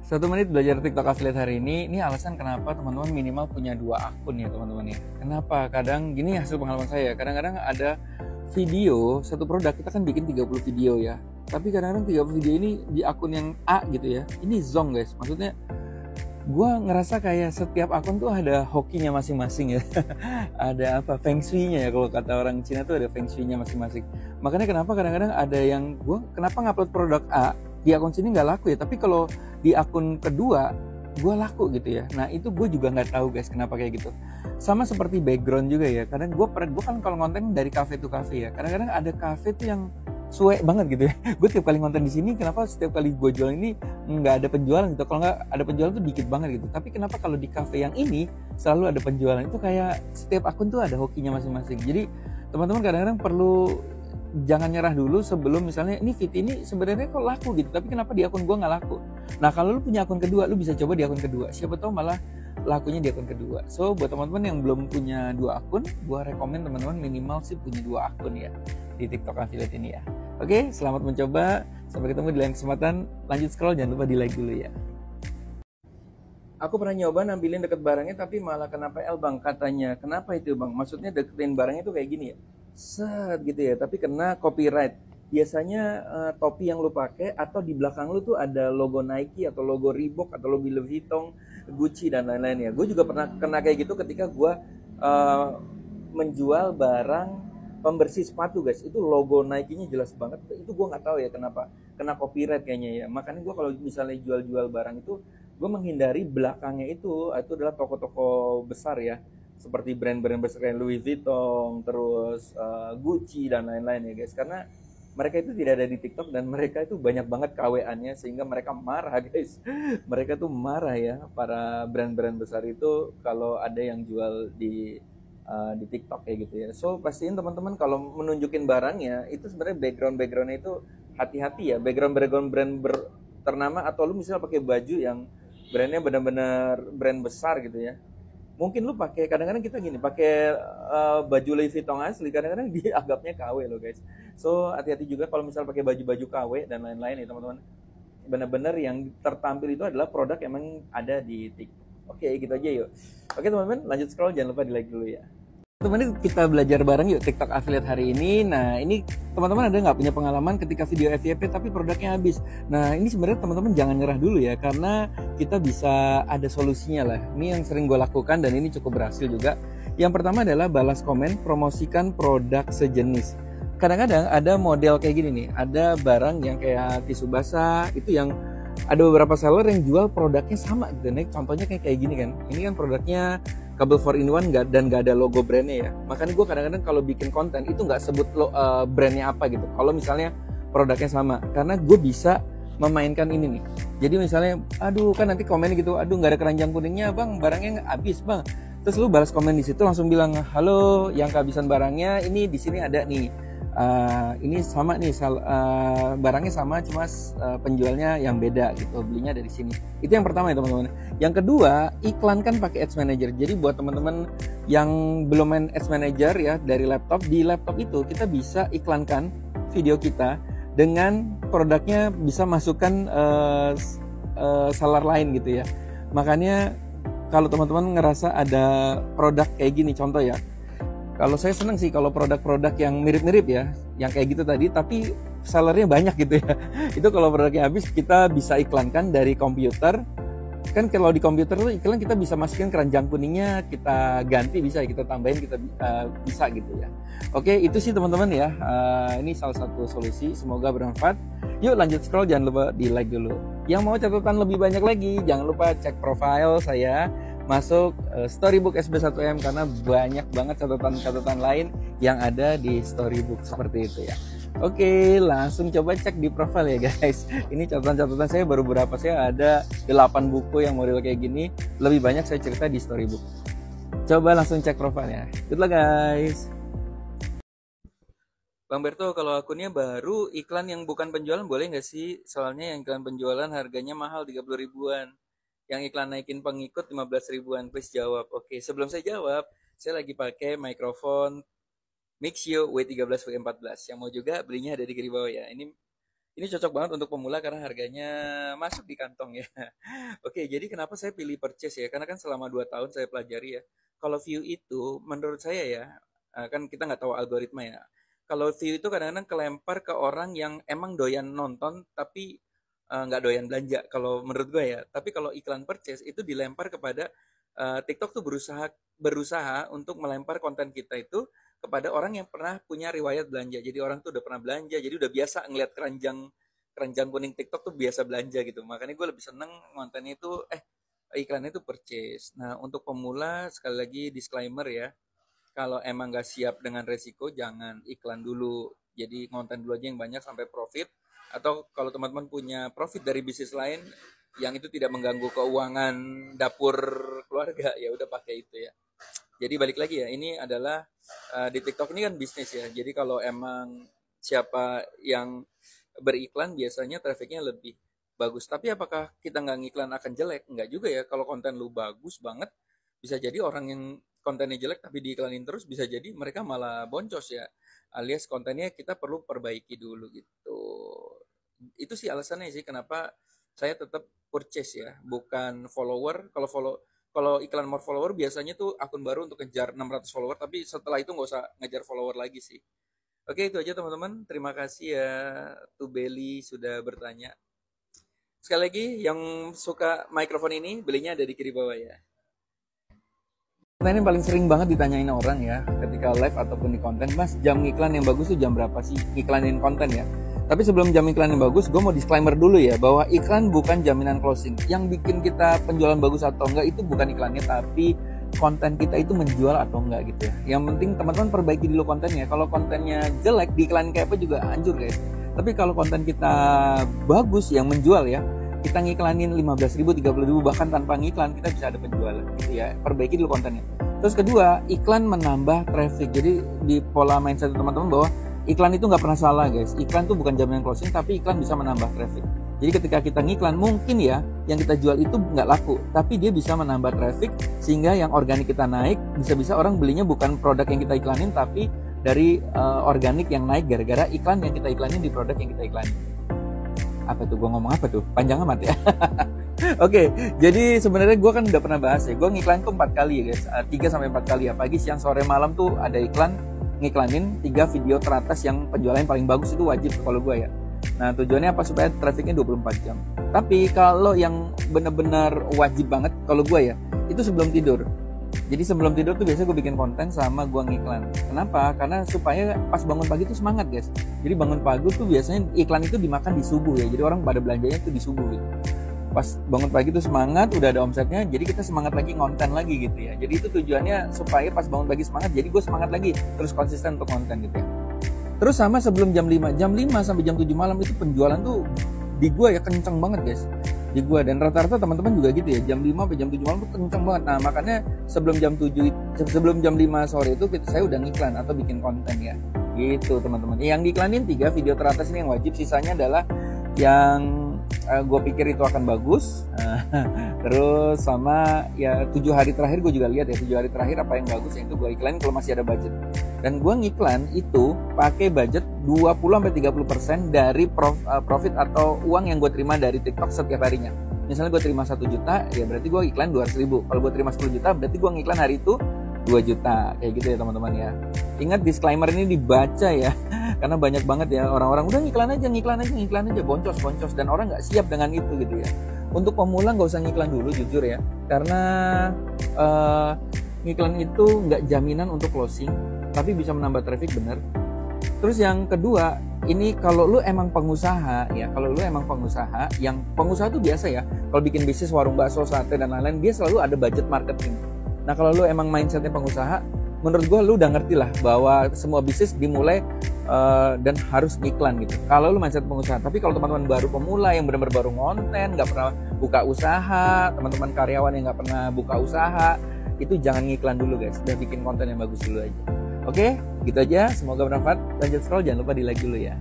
Satu menit belajar TikTok affiliate hari ini alasan kenapa teman-teman minimal punya 2 akun ya teman-teman ya. Kenapa? Kadang gini hasil pengalaman saya, kadang-kadang ada video, satu produk kita kan bikin 30 video ya. Tapi kadang-kadang 30 video ini di akun yang A gitu ya. Ini zonk guys, maksudnya gue ngerasa kayak setiap akun tuh ada hokinya masing-masing ya. Ada apa, feng shui-nya ya, kalau kata orang Cina tuh ada feng shui-nya masing-masing. Makanya kenapa kadang-kadang ada yang kenapa ngupload produk A di akun sini nggak laku ya, tapi kalau di akun kedua gue laku gitu ya. Nah itu gue juga nggak tahu guys kenapa kayak gitu. Sama seperti background juga ya, kadang gue kan kalau konten dari cafe to cafe ya, kadang-kadang ada cafe tuh yang suwe banget gitu ya. Gue tiap kali konten di sini, kenapa setiap kali gue jual ini nggak ada penjualan gitu? Kalau nggak ada penjualan tuh dikit banget gitu. Tapi kenapa kalau di cafe yang ini selalu ada penjualan? Itu kayak setiap akun tuh ada hokinya masing-masing. Jadi teman-teman kadang-kadang perlu jangan nyerah dulu sebelum misalnya ini feed ini sebenarnya kok laku gitu, tapi kenapa di akun gue nggak laku? Nah kalau lu punya akun kedua, lu bisa coba di akun kedua. Siapa tahu malah lakunya di akun kedua. So buat teman-teman yang belum punya 2 akun, gue rekomen teman-teman minimal sih punya 2 akun ya di TikTok affiliate ini ya. Oke, selamat mencoba. Sampai ketemu di lain kesempatan. Lanjut scroll, jangan lupa di like dulu ya. Aku pernah nyoba nampilin deket barangnya tapi malah kena PL bang katanya. Kenapa itu bang? Maksudnya deketin barangnya tuh kayak gini ya? Set gitu ya, tapi kena copyright. Biasanya topi yang lu pakai atau di belakang lu tuh ada logo Nike atau logo Reebok atau logo Louis Vuitton, Gucci dan lain-lain ya. Gue juga pernah kena kayak gitu ketika gue menjual barang pembersih sepatu guys. Itu logo Nike-nya jelas banget. Itu gue nggak tahu ya kenapa kena copyright kayaknya ya. Makanya gue kalau misalnya jual-jual barang itu gue menghindari belakangnya itu adalah toko-toko besar ya, seperti brand-brand besar kayak Louis Vuitton, terus Gucci dan lain-lain ya guys, karena mereka itu tidak ada di TikTok dan mereka itu banyak banget KWA-nya sehingga mereka marah guys. Mereka tuh marah ya, para brand-brand besar itu kalau ada yang jual di TikTok kayak gitu ya. So pastiin teman-teman kalau menunjukin barangnya itu sebenarnya backgroundnya itu hati-hati ya, background brand ternama, atau lu misalnya pakai baju yang brandnya benar-benar brand besar gitu ya. Mungkin lu pakai, kadang-kadang kita gini pakai baju Louis Vuitton asli, kadang-kadang dianggapnya KW loh guys. So hati-hati juga kalau misal pakai baju-baju KW dan lain-lain ya teman-teman. Benar-benar yang tertampil itu adalah produk yang emang ada di TikTok. Oke, gitu aja yuk. Oke teman-teman, lanjut scroll, jangan lupa di like dulu ya. Teman-teman, kita belajar bareng yuk TikTok affiliate hari ini. Nah ini teman-teman ada nggak punya pengalaman ketika video FYP tapi produknya habis? Nah ini sebenarnya teman-teman jangan nyerah dulu ya, karena kita bisa ada solusinya lah. Ini yang sering gue lakukan dan ini cukup berhasil juga. Yang pertama adalah balas komen, promosikan produk sejenis. Kadang-kadang ada model kayak gini nih, ada barang yang kayak tisu basah, itu yang ada beberapa seller yang jual produknya sama gitu. Nih, contohnya kayak gini kan, ini kan produknya kabel 4-in-1 dan nggak ada logo brandnya ya. Makanya gue kadang-kadang kalau bikin konten itu nggak sebut brandnya apa gitu. Kalau misalnya produknya sama, karena gue bisa memainkan ini nih. Jadi misalnya, aduh kan nanti komen gitu, aduh nggak ada keranjang kuningnya bang, barangnya habis bang. Terus lu balas komen di situ langsung bilang, halo yang kehabisan barangnya, ini di sini ada nih. Ini sama nih, barangnya sama, cuma penjualnya yang beda gitu, belinya dari sini. Itu yang pertama ya teman-teman. Yang kedua, iklankan pakai Ads Manager. Jadi buat teman-teman yang belum main Ads Manager ya, dari laptop, di laptop itu kita bisa iklankan video kita dengan produknya, bisa masukkan seller lain gitu ya. Makanya kalau teman-teman ngerasa ada produk kayak gini, contoh ya, kalau saya seneng sih kalau produk-produk yang mirip-mirip ya, yang kayak gitu tadi, tapi sellernya banyak gitu ya. Itu kalau produknya habis, kita bisa iklankan dari komputer. Kan kalau di komputer tuh iklan kita bisa masukin keranjang kuningnya, kita ganti bisa, kita tambahin, kita bisa gitu ya. Oke, itu sih teman-teman ya. Ini salah satu solusi, semoga bermanfaat. Yuk lanjut scroll, jangan lupa di like dulu. Yang mau catatan lebih banyak lagi, jangan lupa cek profile saya, masuk Storybook SB1M, karena banyak banget catatan-catatan lain yang ada di Storybook seperti itu ya. Oke, langsung coba cek di profile ya guys. Ini catatan-catatan saya baru berapa, saya ada 8 buku yang model kayak gini. Lebih banyak saya cerita di Storybook. Coba langsung cek profilnya. Good luck guys. Bang Berto, kalau akunnya baru, iklan yang bukan penjualan boleh nggak sih? Soalnya yang iklan penjualan harganya mahal 30 ribuan. Yang iklan naikin pengikut 15 ribuan. Please jawab. Oke, sebelum saya jawab, saya lagi pakai mikrofon Mixio W13 V14. Yang mau juga belinya ada di kiri bawah ya. Ini Ini cocok banget untuk pemula karena harganya masuk di kantong ya. Oke, jadi kenapa saya pilih purchase ya? Karena kan selama 2 tahun saya pelajari ya. Kalau view itu menurut saya ya, kan kita nggak tahu algoritma ya. Kalau view itu kadang-kadang kelempar ke orang yang emang doyan nonton tapi nggak doyan belanja kalau menurut gue ya. Tapi kalau iklan purchase itu dilempar kepada TikTok tuh berusaha berusaha untuk melempar konten kita itu kepada orang yang pernah punya riwayat belanja. Jadi orang tuh udah pernah belanja, jadi udah biasa ngeliat keranjang keranjang kuning TikTok tuh biasa belanja gitu. Makanya gue lebih seneng kontennya itu iklannya itu purchase. Nah, untuk pemula sekali lagi disclaimer ya, kalau emang nggak siap dengan resiko jangan iklan dulu. Jadi konten dulu aja yang banyak sampai profit. Atau kalau teman-teman punya profit dari bisnis lain yang itu tidak mengganggu keuangan dapur keluarga, ya udah pakai itu ya. Jadi balik lagi ya, ini adalah di TikTok ini kan bisnis ya. Jadi kalau emang siapa yang beriklan biasanya trafficnya lebih bagus. Tapi apakah kita nggak ngiklan akan jelek? Nggak juga ya. Kalau konten lu bagus banget, bisa jadi orang yang kontennya jelek tapi diiklanin terus, bisa jadi mereka malah boncos ya. Alias kontennya kita perlu perbaiki dulu gitu. Itu sih alasannya sih kenapa saya tetap purchase ya, bukan follower. Kalau iklan more follower biasanya tuh akun baru untuk kejar 600 follower, tapi setelah itu nggak usah ngejar follower lagi sih. Oke, itu aja teman-teman. Terima kasih ya Tubeli sudah bertanya. Sekali lagi, yang suka mikrofon ini belinya ada di kiri bawah ya. Nah, ini paling sering banget ditanyain orang ya ketika live ataupun di konten, Mas, jam iklan yang bagus tuh jam berapa sih iklanin konten ya? Tapi sebelum jam iklan yang bagus, gue mau disclaimer dulu ya bahwa iklan bukan jaminan closing. Yang bikin kita penjualan bagus atau enggak itu bukan iklannya, tapi konten kita itu menjual atau enggak gitu ya. Yang penting teman-teman perbaiki dulu kontennya. Kalau kontennya jelek, di iklan kayak apa juga hancur guys. Tapi kalau konten kita bagus yang menjual ya, kita ngiklanin 15.000, 30.000 bahkan tanpa ngiklan kita bisa ada penjualan gitu ya. Perbaiki dulu kontennya. Terus kedua, iklan menambah traffic. Jadi di pola mindset teman-teman bahwa iklan itu nggak pernah salah guys. Iklan itu bukan jaminan closing, tapi iklan bisa menambah traffic. Jadi ketika kita ngiklan mungkin ya yang kita jual itu nggak laku, tapi dia bisa menambah traffic sehingga yang organik kita naik. Bisa-bisa orang belinya bukan produk yang kita iklanin, tapi dari organik yang naik gara-gara iklan yang kita iklanin di produk yang kita iklanin. Apa tuh? Gue ngomong apa tuh? Panjang amat ya. Oke, jadi sebenarnya gue kan udah pernah bahas ya. Gue ngiklan tuh 4 kali ya guys, 3-4 kali ya. Pagi, siang, sore, malam tuh ada iklan ngiklanin 3 video teratas yang penjualannya paling bagus itu wajib kalau gue ya. Nah tujuannya apa? Supaya trafficnya 24 jam. Tapi kalau yang benar-benar wajib banget kalau gue ya, itu sebelum tidur. Jadi sebelum tidur tuh biasanya gue bikin konten sama gue ngiklan. Kenapa? Karena supaya pas bangun pagi tuh semangat guys. Jadi bangun pagi tuh biasanya iklan itu dimakan di subuh ya. Jadi orang pada belanjanya tuh di subuh gitu. Pas bangun pagi tuh semangat, udah ada omsetnya, jadi kita semangat lagi ngonten lagi gitu ya. Jadi itu tujuannya supaya pas bangun pagi semangat, jadi gue semangat lagi terus konsisten untuk konten gitu ya. Terus sama sebelum jam 5 sampai jam 7 malam itu penjualan tuh di gue ya kenceng banget guys. Di gue, dan rata-rata teman-teman juga gitu ya, jam 5 sampai jam 7 malam tuh kenceng banget. Nah makanya sebelum jam 5 sore itu saya udah ngiklan atau bikin konten ya. Gitu teman-teman. Yang diiklanin 3 video teratas ini yang wajib, sisanya adalah yang gue pikir itu akan bagus. Terus sama ya 7 hari terakhir gue juga lihat ya, 7 hari terakhir apa yang bagus yang itu gue iklanin kalau masih ada budget. Dan gue ngiklan itu pakai budget 20-30% dari profit atau uang yang gue terima dari TikTok setiap harinya. Misalnya gue terima 1 juta, ya berarti gue iklan 200.000. Kalau gue terima 10 juta, berarti gue ngiklan hari itu 2 juta. Kayak gitu ya teman-teman ya. Ingat disclaimer ini dibaca ya. Karena banyak banget ya orang-orang udah ngiklan aja, boncos, dan orang nggak siap dengan itu gitu ya. Untuk pemula nggak usah ngiklan dulu jujur ya, karena ngiklan itu nggak jaminan untuk closing, tapi bisa menambah traffic bener. Terus yang kedua, ini kalau lu emang pengusaha ya, yang pengusaha tuh biasa ya, kalau bikin bisnis warung bakso, sate dan lain-lain, dia selalu ada budget marketing. Nah kalau lu emang mindsetnya pengusaha, menurut gue lu udah ngerti lah bahwa semua bisnis dimulai dan harus iklan gitu. Kalau lu mindset pengusaha, tapi kalau teman-teman baru pemula yang benar-benar baru ngonten, nggak pernah buka usaha, teman-teman karyawan yang nggak pernah buka usaha, itu jangan ngiklan dulu guys. Udah bikin konten yang bagus dulu aja. Oke, gitu aja. Semoga bermanfaat. Lanjut scroll, jangan lupa di like dulu ya.